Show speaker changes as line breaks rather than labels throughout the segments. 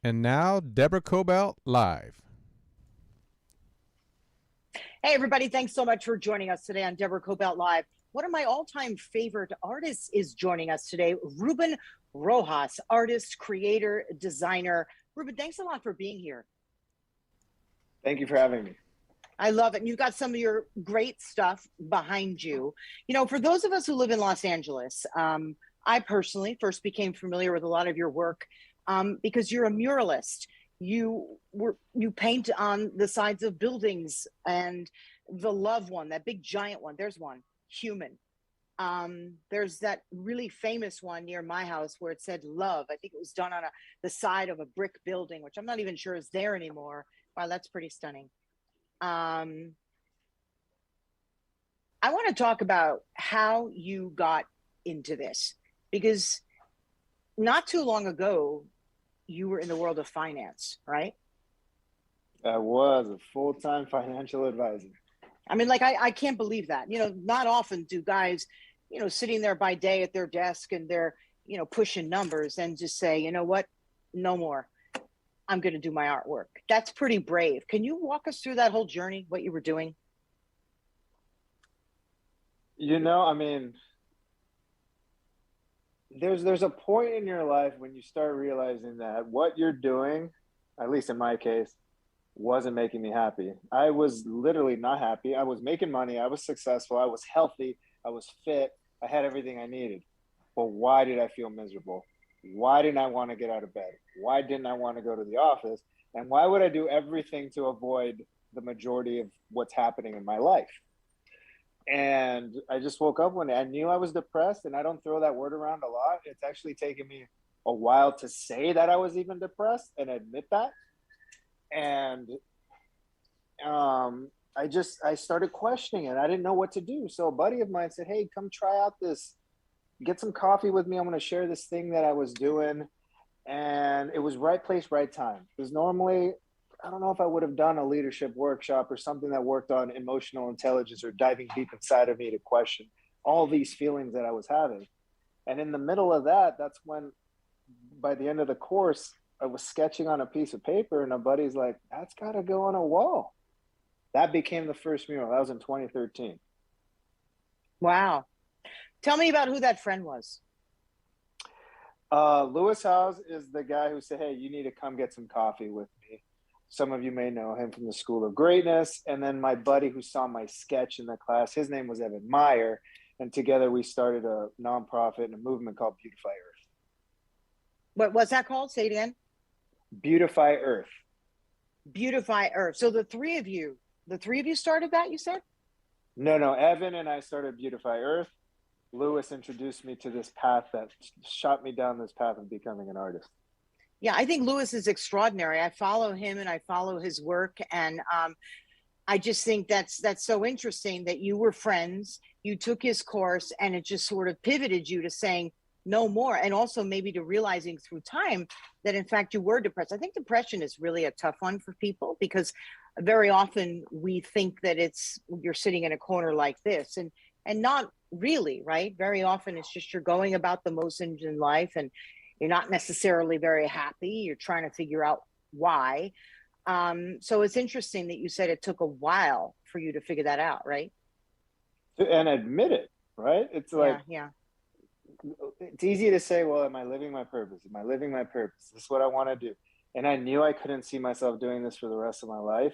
And now, Deborah Kobylt live.
Hey, everybody. Thanks so much for joining us today on Deborah Kobylt Live. One of my all-time favorite artists is joining us today, Ruben Rojas, artist, creator, designer. Ruben, thanks a lot for being here.
Thank you for having me.
I love it. And you've got some of your great stuff behind you. You know, for those of us who live in Los Angeles, I personally first became familiar with a lot of your work because you're a muralist. You paint on the sides of buildings, and the love one, that big giant one. There's one, human. There's that really famous one near my house where it said love. I think it was done on the side of a brick building, which I'm not even sure is there anymore. Wow, that's pretty stunning. I want to talk about how you got into this, because not too long ago, you were in the world of finance, right?
I was a full-time financial advisor.
I mean, like, I can't believe that. You know, not often do guys, you know, sitting there by day at their desk and they're, you know, pushing numbers and just say, you know what, no more. I'm going to do my artwork. That's pretty brave. Can you walk us through that whole journey, what you were doing?
You know, I mean, there's a point in your life when you start realizing that what you're doing, at least in my case, wasn't making me happy. I was literally not happy. I was making money. I was successful. I was healthy. I was fit. I had everything I needed. But why did I feel miserable? Why didn't I want to get out of bed? Why didn't I want to go to the office? And why would I do everything to avoid the majority of what's happening in my life? And I just woke up one day. I knew I was depressed, and I don't throw that word around a lot. It's actually taken me a while to say that I was even depressed and admit that. And I started questioning it. I didn't know what to do. So a buddy of mine said, "Hey, come try out this, get some coffee with me. I'm going to share this thing that I was doing." And it was right place, right time. Because normally, I don't know if I would have done a leadership workshop or something that worked on emotional intelligence or diving deep inside of me to question all these feelings that I was having. And in the middle of that, that's when, by the end of the course, I was sketching on a piece of paper, and a buddy's like, "That's got to go on a wall." That became the first mural. That was in 2013.
Wow. Tell me about who that friend was.
Lewis Howes is the guy who said, "Hey, you need to come get some coffee with me." Some of you may know him from the School of Greatness. And then my buddy who saw my sketch in the class, his name was Evan Meyer. And together we started a nonprofit and a movement called Beautify Earth.
What was that called? Say it again.
Beautify Earth.
Beautify Earth. So the three of you started that, you said?
No. Evan and I started Beautify Earth. Lewis introduced me to this path that shot me down this path of becoming an artist.
Yeah, I think Lewis is extraordinary. I follow him and I follow his work, and I just think that's so interesting that you were friends. You took his course, and it just sort of pivoted you to saying no more, and also maybe to realizing through time that in fact you were depressed. I think depression is really a tough one for people because very often we think that it's you're sitting in a corner like this, and not really, right? Very often it's just you're going about the motions in life, and you're not necessarily very happy. You're trying to figure out why. So it's interesting that you said it took a while for you to figure that out, right?
And admit it, right? It's like,
yeah.
It's easy to say, well, am I living my purpose? Am I living my purpose? This is what I want to do. And I knew I couldn't see myself doing this for the rest of my life.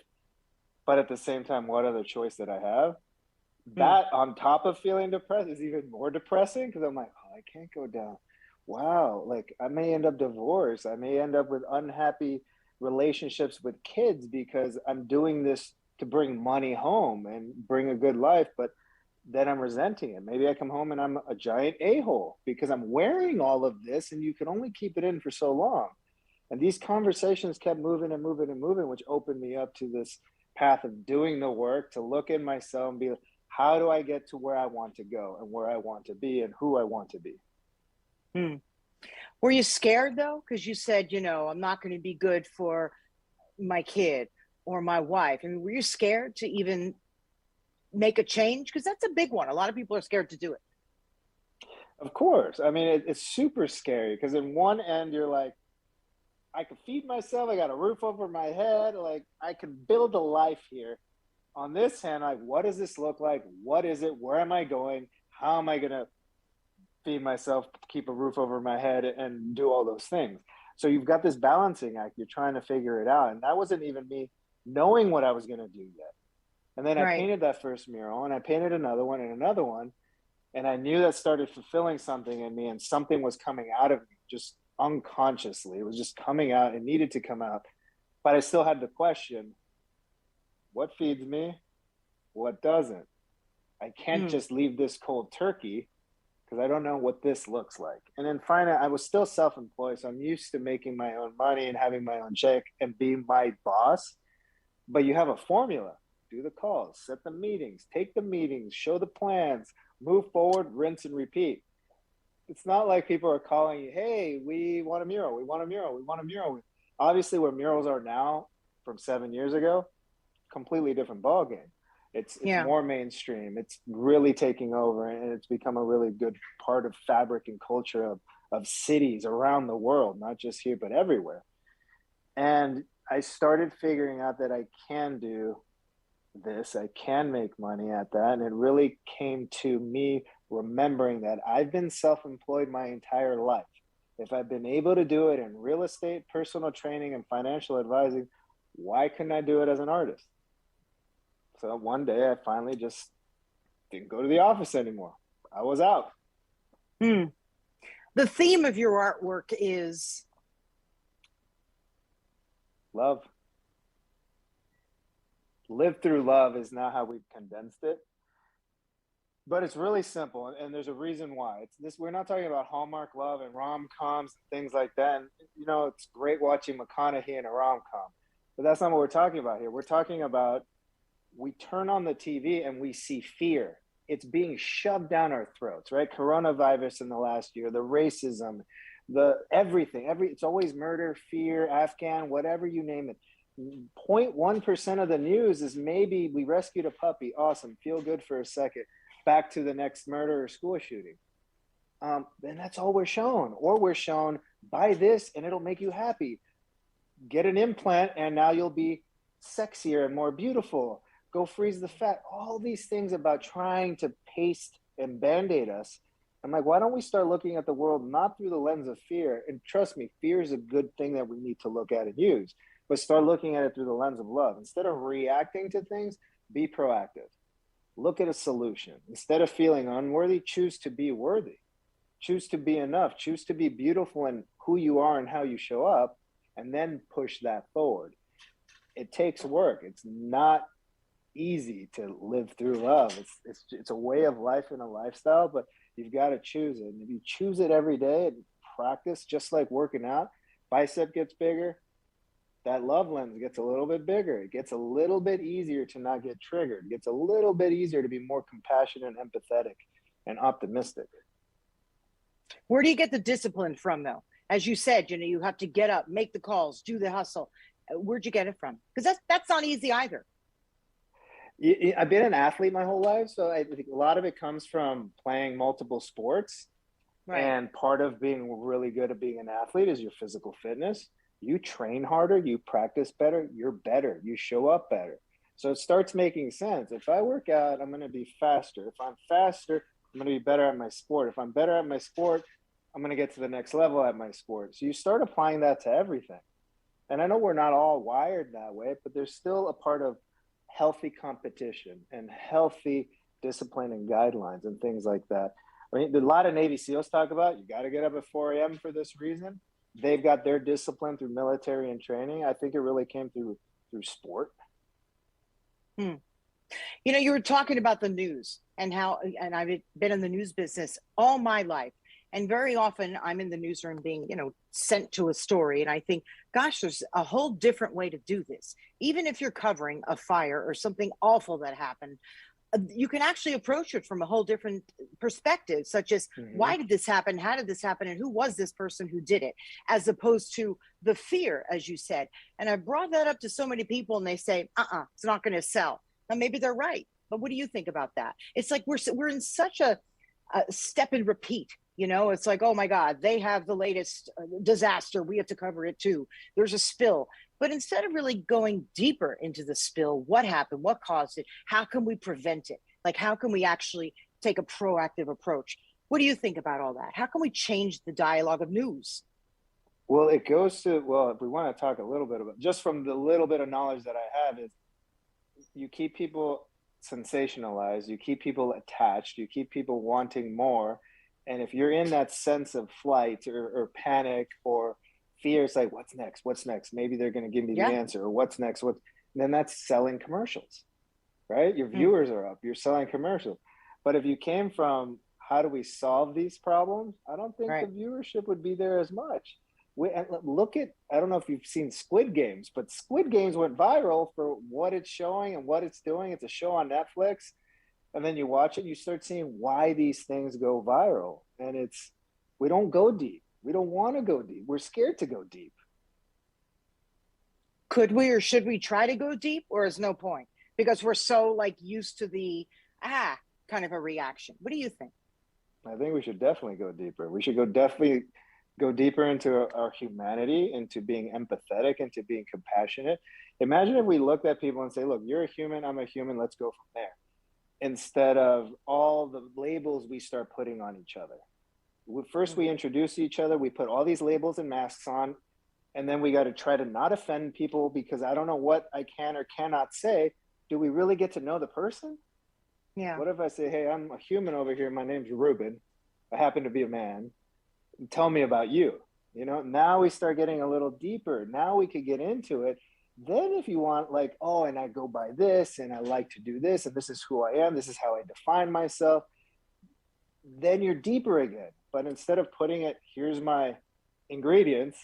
But at the same time, what other choice did I have? That on top of feeling depressed is even more depressing because I'm like, oh, I can't go down. Wow, like I may end up divorced. I may end up with unhappy relationships with kids because I'm doing this to bring money home and bring a good life, but then I'm resenting it. Maybe I come home and I'm a giant a-hole because I'm wearing all of this, and you can only keep it in for so long. And these conversations kept moving and moving and moving, which opened me up to this path of doing the work to look in myself and be like, how do I get to where I want to go and where I want to be and who I want to be?
Were you scared though? Because you said, you know, I'm not going to be good for my kid or my wife. I mean, were you scared to even make a change? Because that's a big one. A lot of people are scared to do it.
Of course. I mean, it's super scary because in one end, you're like, I can feed myself. I got a roof over my head. Like, I can build a life here. On this hand, like, what does this look like? What is it? Where am I going? How am I going to feed myself, keep a roof over my head, and do all those things? So you've got this balancing act. You're trying to figure it out. And that wasn't even me knowing what I was going to do yet. And then I painted that first mural, and I painted another one and another one. And I knew that started fulfilling something in me, and something was coming out of me just unconsciously. It was just coming out. It needed to come out. But I still had the question, what feeds me? What doesn't? I can't just leave this cold turkey because I don't know what this looks like. And then finally, I was still self-employed, so I'm used to making my own money and having my own check and being my boss. But you have a formula. Do the calls, set the meetings, take the meetings, show the plans, move forward, rinse and repeat. It's not like people are calling you, hey, we want a mural, we want a mural, we want a mural. Obviously, where murals are now from 7 years ago, completely different ballgame. It's more mainstream. It's really taking over, and it's become a really good part of fabric and culture of cities around the world, not just here, but everywhere. And I started figuring out that I can do this. I can make money at that. And it really came to me remembering that I've been self-employed my entire life. If I've been able to do it in real estate, personal training, and financial advising, why couldn't I do it as an artist? So one day I finally just didn't go to the office anymore. I was out.
The theme of your artwork is
love. Live through love is not how we've condensed it. But it's really simple, and there's a reason why. It's this. We're not talking about Hallmark love and rom-coms and things like that. And, you know, it's great watching McConaughey in a rom-com. But that's not what we're talking about here. We're talking about we turn on the TV and we see fear. It's being shoved down our throats, right? Coronavirus in the last year, the racism, the everything. It's always murder, fear, Afghan, whatever you name it. 0.1% of the news is maybe we rescued a puppy. Awesome. Feel good for a second. Back to the next murder or school shooting. Then that's all we're shown. Or we're shown, buy this and it'll make you happy. Get an implant and now you'll be sexier and more beautiful. Go freeze the fat. All these things about trying to paste and band-aid us. I'm like, why don't we start looking at the world not through the lens of fear? And trust me, fear is a good thing that we need to look at and use. But start looking at it through the lens of love. Instead of reacting to things, be proactive. Look at a solution. Instead of feeling unworthy, choose to be worthy. Choose to be enough. Choose to be beautiful in who you are and how you show up, and then push that forward. It takes work. It's not easy to live through love. It's a way of life and a lifestyle, but you've got to choose it. And if you choose it every day and practice, just like working out, bicep gets bigger, that love lens gets a little bit bigger. It gets a little bit easier to not get triggered. It gets a little bit easier to be more compassionate and empathetic and optimistic.
Where do you get the discipline from, though? As you said, you know, you have to get up, make the calls, do the hustle. Where'd you get it from? Because that's not easy either.
I've been an athlete my whole life, so I think a lot of it comes from playing multiple sports. Right. And part of being really good at being an athlete is your physical fitness. You train harder, you practice better, you're better, you show up better. So it starts making sense. If I work out, I'm going to be faster. If I'm faster, I'm going to be better at my sport. If I'm better at my sport, I'm going to get to the next level at my sport. So you start applying that to everything. And I know we're not all wired that way, but there's still a part of healthy competition and healthy discipline and guidelines and things like that. I mean, a lot of Navy SEALs talk about, you got to get up at 4 a.m. for this reason. They've got their discipline through military and training. I think it really came through sport.
You know, you were talking about the news and how, and I've been in the news business all my life. And very often I'm in the newsroom being, you know, sent to a story. And I think, gosh, there's a whole different way to do this. Even if you're covering a fire or something awful that happened, you can actually approach it from a whole different perspective, such as why did this happen? How did this happen? And who was this person who did it? As opposed to the fear, as you said. And I brought that up to so many people and they say, it's not going to sell. Now, maybe they're right. But what do you think about that? It's like we're in such a step and repeat. You know, it's like, oh my God, they have the latest disaster. We have to cover it too. There's a spill. But instead of really going deeper into the spill, what happened? What caused it? How can we prevent it? Like, how can we actually take a proactive approach? What do you think about all that? How can we change the dialogue of news?
Well, it goes to, well, if we want to talk a little bit about, just from the little bit of knowledge that I have, is you keep people sensationalized, you keep people attached, you keep people wanting more. And if you're in that sense of flight or panic or fear, it's like, what's next? What's next? Maybe they're going to give me the answer, or what's next? And then that's selling commercials, right? Your viewers are up, you're selling commercials. But if you came from, how do we solve these problems? I don't think the viewership would be there as much. Look at, I don't know if you've seen Squid Games, but Squid Games went viral for what it's showing and what it's doing. It's a show on Netflix. And then you watch it, you start seeing why these things go viral. And we don't go deep. We don't want to go deep. We're scared to go deep.
Could we, or should we try to go deep, or is no point? Because we're so like used to the, kind of a reaction. What do you think?
I think we should definitely go deeper. We should definitely go deeper into our humanity, into being empathetic, into being compassionate. Imagine if we looked at people and say, look, you're a human, I'm a human, let's go from there. Instead of all the labels we start putting on each other. First, we introduce each other, we put all these labels and masks on, and then we got to try to not offend people because I don't know what I can or cannot say. Do we really get to know the person?
Yeah.
What if I say, hey, I'm a human over here, my name's Ruben, I happen to be a man. Tell me about you. You know, now we start getting a little deeper. Now we could get into it. Then if you want, like, oh, and I go by this and I like to do this and this is who I am, this is how I define myself, then you're deeper again. But instead of putting it, here's my ingredients,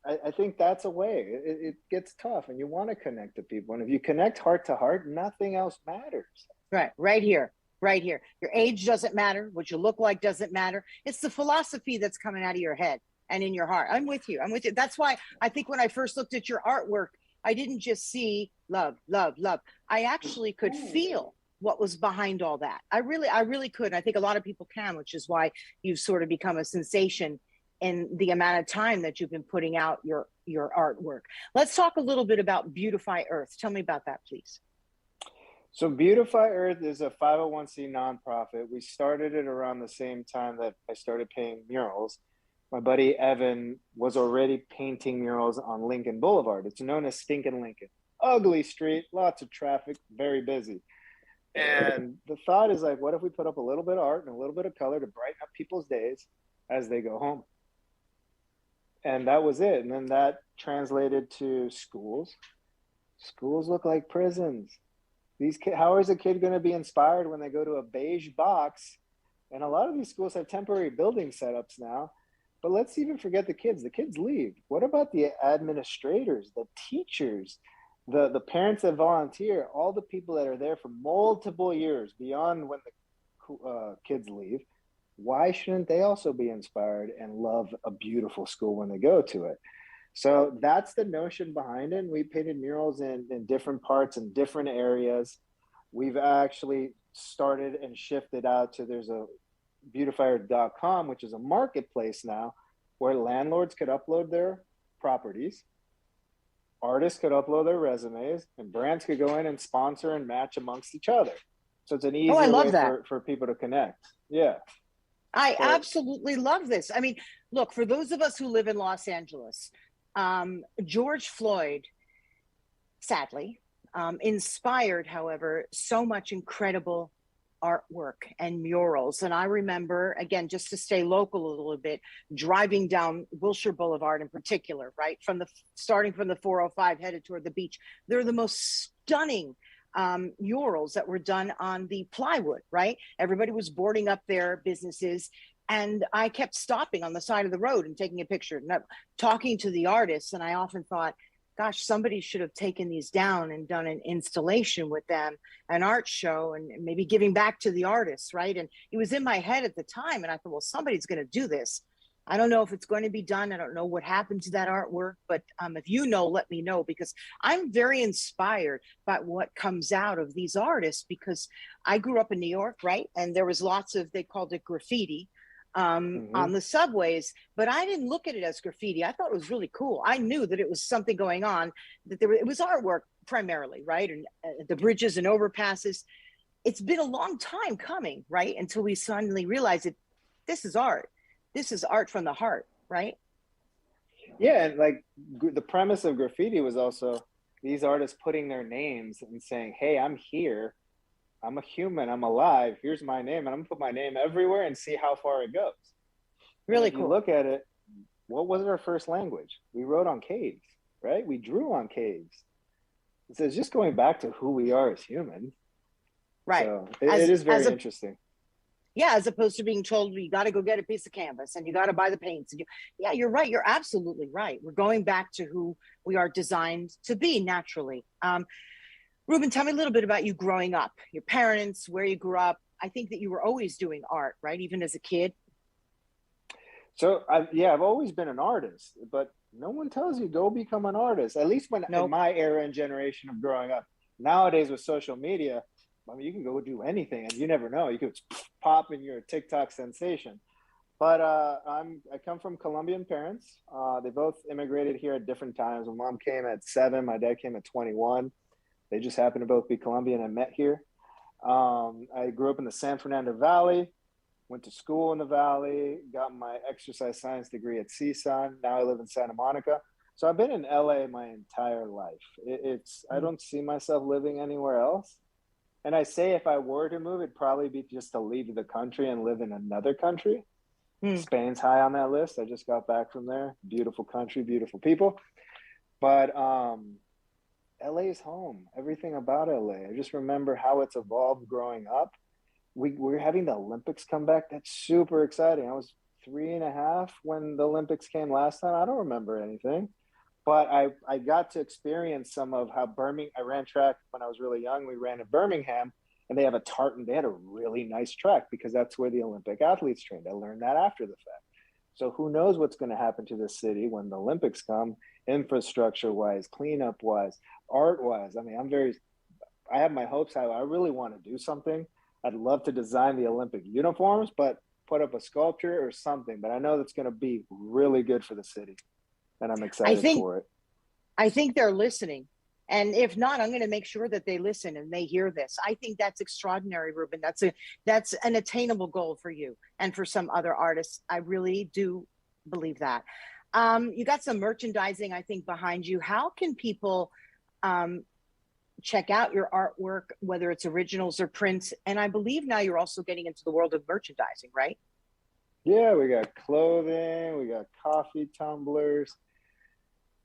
I think that's a way. It gets tough and you want to connect to people. And if you connect heart to heart, nothing else matters.
Right here. Right here. Your age doesn't matter. What you look like doesn't matter. It's the philosophy that's coming out of your head and in your heart. I'm with you. That's why I think when I first looked at your artwork, I didn't just see love, love, love. I actually could feel what was behind all that. I really could. I think a lot of people can, which is why you've sort of become a sensation in the amount of time that you've been putting out your artwork. Let's talk a little bit about Beautify Earth. Tell me about that, please.
So Beautify Earth is a 501c nonprofit. We started it around the same time that I started painting murals. My buddy Evan was already painting murals on Lincoln Boulevard. It's known as Stinkin' Lincoln. Ugly street, lots of traffic, very busy. And the thought is like, what if we put up a little bit of art and a little bit of color to brighten up people's days as they go home? And that was it. And then that translated to schools. Schools look like prisons. How is a kid going to be inspired when they go to a beige box? And a lot of these schools have temporary building setups now. But let's even forget the kids. The kids leave. What about the administrators, the teachers, the parents that volunteer, all the people that are there for multiple years beyond when the kids leave? Why shouldn't they also be inspired and love a beautiful school when they go to it? So that's the notion behind it. We painted murals in different parts and different areas. We've actually started and shifted out to, there's a beautifyearth.com, which is a marketplace now where landlords could upload their properties, artists could upload their resumes, and brands could go in and sponsor and match amongst each other. So it's an easier way for people to connect. Yeah.
I absolutely love this. I mean, look, for those of us who live in Los Angeles, George Floyd, sadly, inspired, however, so much incredible artwork and murals. And I remember, again, just to stay local a little bit, driving down Wilshire Boulevard in particular, right? Starting from the 405 headed toward the beach. They're the most stunning murals that were done on the plywood, right? Everybody was boarding up their businesses. And I kept stopping on the side of the road and taking a picture, and talking to the artists. And I often thought, gosh, somebody should have taken these down and done an installation with them, an art show, and maybe giving back to the artists, right? And it was in my head at the time. And I thought, well, somebody's going to do this. I don't know if it's going to be done. I don't know what happened to that artwork, but if you know, let me know, because I'm very inspired by what comes out of these artists, because I grew up in New York, right? And there was lots of, they called it graffiti on the subways, but I didn't look at it as graffiti. I thought it was really cool. I knew that it was something going on, that it was artwork primarily, right? And the bridges and overpasses. It's been a long time coming, right? Until we suddenly realize it. This is art. This is art from the heart, right?
Yeah, and like the premise of graffiti was also these artists putting their names and saying, "Hey, I'm here. I'm a human. I'm alive. Here's my name, and I'm gonna put my name everywhere and see how far it goes."
Really
if
cool.
You look at it. What was our first language? We wrote on caves, right? We drew on caves. So it's just going back to who we are as humans.
Right.
So it is very interesting.
Yeah, as opposed to being told you got to go get a piece of canvas and you got to buy the paints. And yeah, you're right. You're absolutely right. We're going back to who we are designed to be naturally. Ruben, tell me a little bit about you growing up, your parents, where you grew up. I think that you were always doing art, right? Even as a kid.
So I've always been an artist, but no one tells you go become an artist. At least in my era and generation of growing up. Nowadays with social media, I mean, you can go do anything, and you never know. You could pop and you're a TikTok sensation. But I come from Colombian parents. They both immigrated here at different times. My mom came at 7. My dad came at 21. They just happened to both be Colombian and met here. I grew up in the San Fernando Valley. Went to school in the Valley. Got my exercise science degree at CSUN. Now I live in Santa Monica. So I've been in LA my entire life. I don't see myself living anywhere else. And I say if I were to move, it'd probably be just to leave the country and live in another country. Spain's high on that list. I just got back from there. Beautiful country, beautiful people. But LA is home. Everything about LA. I just remember how it's evolved growing up. We're having the Olympics come back. That's super exciting. I was 3.5 when the Olympics came last time. I don't remember anything. But I got to experience some of how I ran track when I was really young. We ran in Birmingham, and they have they had a really nice track because that's where the Olympic athletes trained. I learned that after the fact. So who knows what's going to happen to this city when the Olympics come, infrastructure-wise, cleanup-wise, art-wise. I mean, I have my hopes high. I really want to do something. I'd love to design the Olympic uniforms, but put up a sculpture or something. But I know that's going to be really good for the city. And I'm excited for it.
I think they're listening. And if not, I'm going to make sure that they listen and they hear this. I think that's extraordinary, Ruben. That's an attainable goal for you and for some other artists. I really do believe that. You got some merchandising, I think, behind you. How can people check out your artwork, whether it's originals or prints? And I believe now you're also getting into the world of merchandising, right?
Yeah, we got clothing, we got coffee tumblers.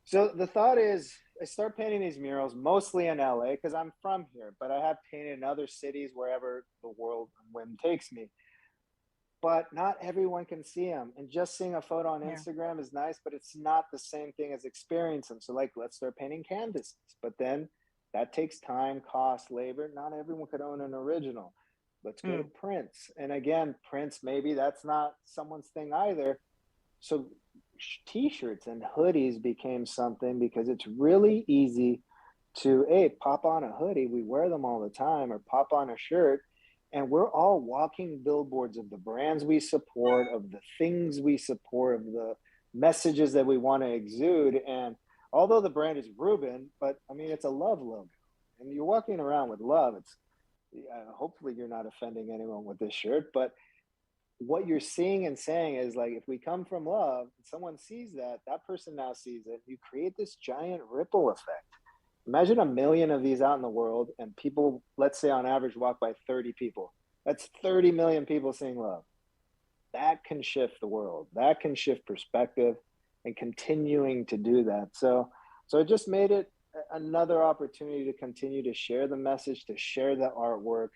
So the thought is I start painting these murals mostly in LA because I'm from here, but I have painted in other cities wherever the world and wind takes me. But not everyone can see them. And just seeing a photo on Instagram is nice, but it's not the same thing as experiencing them. So like, let's start painting canvases. But then that takes time, cost, labor. Not everyone could own an original. Let's go to prints. And again, prints, maybe that's not someone's thing either. So t-shirts and hoodies became something because it's really easy to pop on a hoodie. We wear them all the time, or pop on a shirt, and we're all walking billboards of the brands we support, of the things we support, of the messages that we want to exude. And although the brand is Ruben, but I mean, it's a love logo, and you're walking around with love. It's hopefully you're not offending anyone with this shirt, but what you're seeing and saying is like, if we come from love, someone sees that person now sees it, you create this giant ripple effect. Imagine 1 million of these out in the world, and people, let's say on average, walk by 30 people. That's 30 million people seeing love. That can shift the world. That can shift perspective, and continuing to do that. So it just made it another opportunity to continue to share the message, to share the artwork,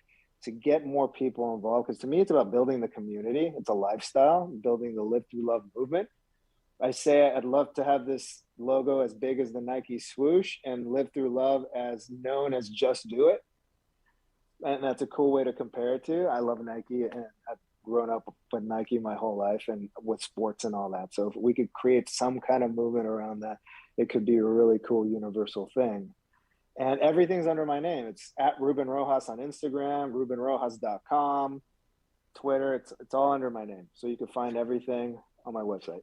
to get more people involved. Because to me, it's about building the community. It's a lifestyle, building the Live Through Love movement. I say I'd love to have this logo as big as the Nike swoosh, and Live Through Love as known as Just Do It. And that's a cool way to compare it to. I love Nike, and grown up with Nike my whole life and with sports and all that. So if we could create some kind of movement around that, it could be a really cool universal thing. And everything's under my name. It's at Ruben Rojas on Instagram, rubenrojas.com, Twitter. It's all under my name. So you can find everything on my website.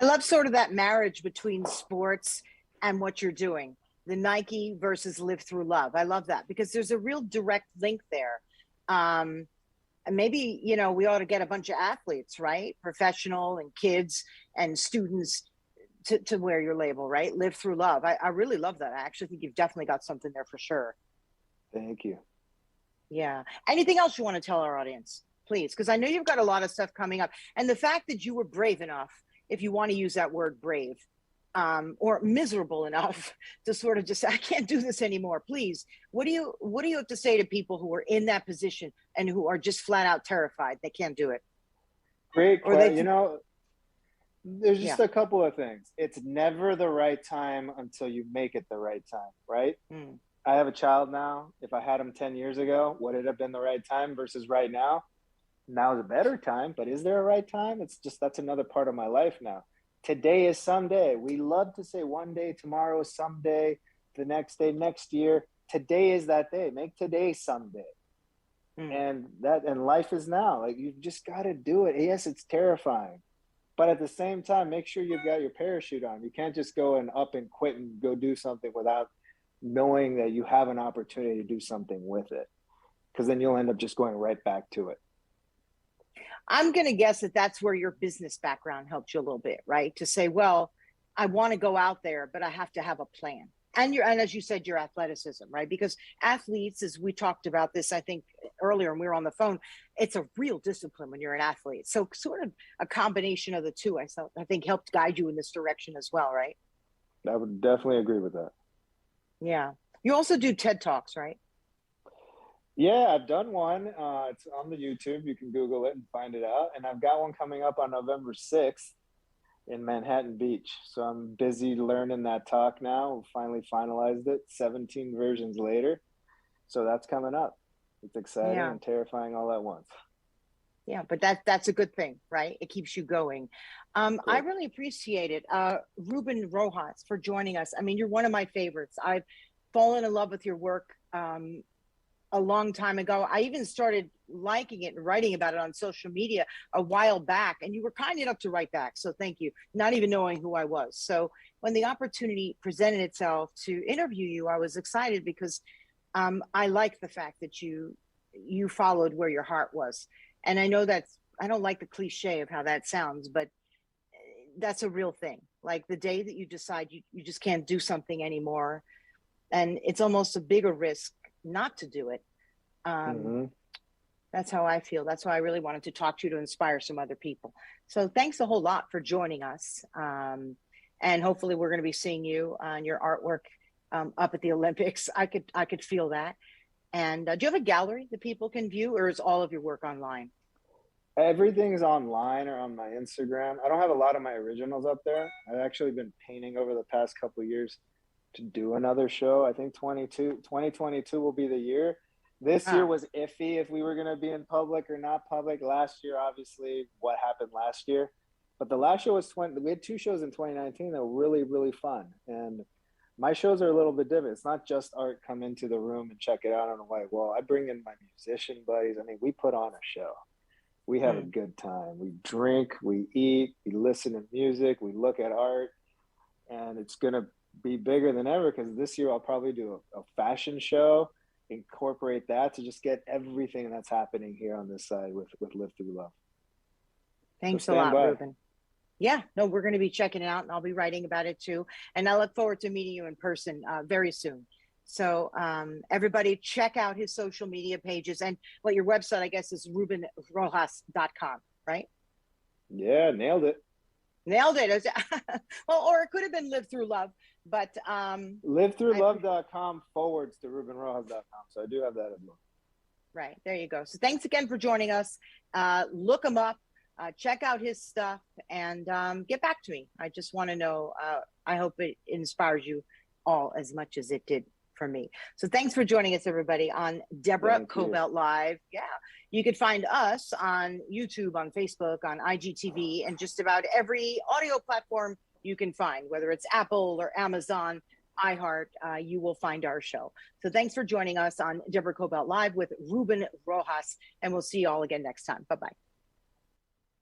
I love sort of that marriage between sports and what you're doing, the Nike versus Live Through Love. I love that because there's a real direct link there. And maybe, you know, we ought to get a bunch of athletes, right? Professional and kids and students to wear your label, right? Live Through Love. I really love that. I actually think you've definitely got something there for sure.
Thank you.
Yeah. Anything else you want to tell our audience, please? Because I know you've got a lot of stuff coming up. And the fact that you were brave enough, if you want to use that word brave, or miserable enough to sort of just say, I can't do this anymore, please. What do you have to say to people who are in that position and who are just flat out terrified they can't do it?
Great question. You know, there's just a couple of things. It's never the right time until you make it the right time, right? I have a child now. If I had him 10 years ago, would it have been the right time versus right now? Now is a better time, but is there a right time? It's just, that's another part of my life now. Today is someday. We love to say one day, tomorrow is someday, the next day, next year. Today is that day. Make today someday. And life is now. Like, you've just got to do it. Yes, it's terrifying. But at the same time, make sure you've got your parachute on. You can't just go and up and quit and go do something without knowing that you have an opportunity to do something with it. Because then you'll end up just going right back to it.
I'm going to guess that that's where your business background helped you a little bit, right? To say, well, I want to go out there, but I have to have a plan. And as you said, your athleticism, right? Because athletes, as we talked about this, I think earlier when we were on the phone, it's a real discipline when you're an athlete. So sort of a combination of the two, I think helped guide you in this direction as well, right?
I would definitely agree with that.
Yeah. You also do TED Talks, right?
Yeah, I've done one. It's on the YouTube. You can Google it and find it out. And I've got one coming up on November 6th in Manhattan Beach. So I'm busy learning that talk now. We finally finalized it 17 versions later. So that's coming up. It's exciting and terrifying all at once.
Yeah, but that's a good thing, right? It keeps you going. I really appreciate it. Ruben Rojas for joining us. I mean, you're one of my favorites. I've fallen in love with your work a long time ago. I even started liking it and writing about it on social media a while back, and you were kind enough to write back. So thank you, not even knowing who I was. So when the opportunity presented itself to interview you, I was excited because I like the fact that you followed where your heart was. And I know I don't like the cliche of how that sounds, but that's a real thing. Like the day that you decide you just can't do something anymore, and it's almost a bigger risk not to do it. That's how I feel. That's why I really wanted to talk to you to inspire some other people. So thanks a whole lot for joining us. And hopefully we're going to be seeing you on your artwork up at the Olympics. I could feel that. And do you have a gallery that people can view, or is all of your work online?
Everything's online or on my Instagram. I don't have a lot of my originals up there. I've actually been painting over the past couple of years to do another show. I think 2022 will be the year. This year was iffy if we were going to be in public or not public. Last year, obviously, what happened last year. But the last show was we had 2 shows in 2019 that were really, really fun. And my shows are a little bit different. It's not just art, come into the room and check it out on a white wall. I bring in my musician buddies. I mean, we put on a show. We have a good time. We drink, we eat, we listen to music, we look at art. And it's going to be bigger than ever because this year I'll probably do a fashion show, incorporate that to just get everything that's happening here on this side with Live Through Love.
Thanks a lot, Ruben. Yeah, no, we're going to be checking it out, and I'll be writing about it too. And I look forward to meeting you in person very soon. So everybody check out his social media pages, and your website, I guess, is rubenrojas.com, right?
Yeah, nailed it.
Nailed it. Well, or it could have been Live Through Love, but
livethroughlove.com forwards to rubenrojas.com. So I do have that as well.
Right. There you go. So thanks again for joining us. Look him up, check out his stuff, and get back to me. I just want to know, I hope it inspires you all as much as it did for me. So thanks for joining us, everybody, on Deborah Kobylt Live. Yeah. You could find us on YouTube, on Facebook, on IGTV, and just about every audio platform you can find, whether it's Apple or Amazon, iHeart, you will find our show. So thanks for joining us on Deborah Kobylt Live with Ruben Rojas, and we'll see you all again next time. Bye-bye.